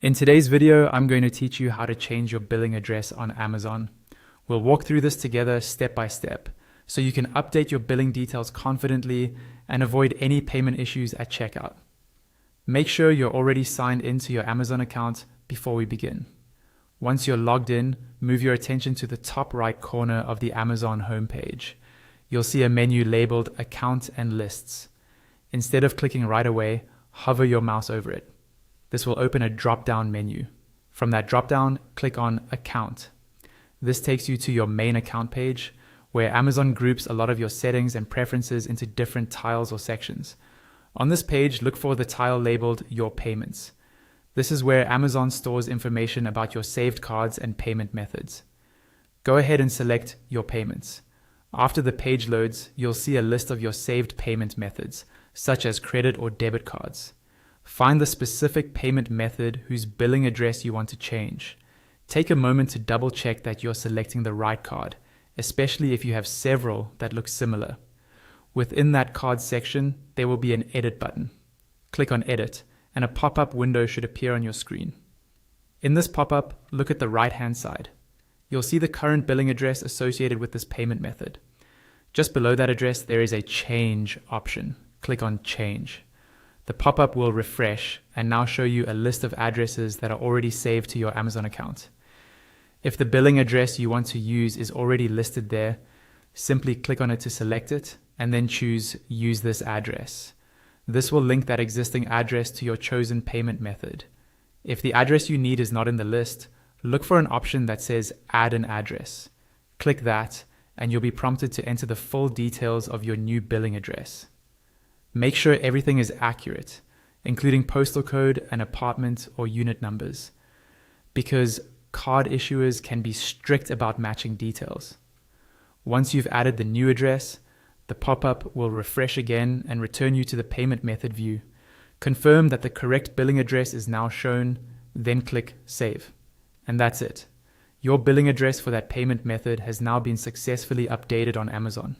In today's video, I'm going to teach you how to change your billing address on Amazon. We'll walk through this together step by step, so you can update your billing details confidently and avoid any payment issues at checkout. Make sure you're already signed into your Amazon account before we begin. Once you're logged in, move your attention to the top right corner of the Amazon homepage. You'll see a menu labeled Account and Lists. Instead of clicking right away, hover your mouse over it. This will open a drop-down menu. From that drop-down, click on Account. This takes you to your main account page, where Amazon groups a lot of your settings and preferences into different tiles or sections. On this page, look for the tile labeled Your Payments. This is where Amazon stores information about your saved cards and payment methods. Go ahead and select Your Payments. After the page loads, you'll see a list of your saved payment methods, such as credit or debit cards. Find the specific payment method whose billing address you want to change. Take a moment to double check that you're selecting the right card, especially if you have several that look similar. Within that card section, there will be an Edit button. Click on Edit, and a pop-up window should appear on your screen. In this pop-up, look at the right-hand side. You'll see the current billing address associated with this payment method. Just below that address, there is a Change option. Click on Change. The pop-up will refresh and now show you a list of addresses that are already saved to your Amazon account. If the billing address you want to use is already listed there, simply click on it to select it and then choose Use this address. This will link that existing address to your chosen payment method. If the address you need is not in the list, look for an option that says Add an address. Click that and you'll be prompted to enter the full details of your new billing address. Make sure everything is accurate, including postal code and apartment or unit numbers, because card issuers can be strict about matching details. Once you've added the new address, the pop-up will refresh again and return you to the payment method view. Confirm that the correct billing address is now shown, then click Save. And that's it. Your billing address for that payment method has now been successfully updated on Amazon.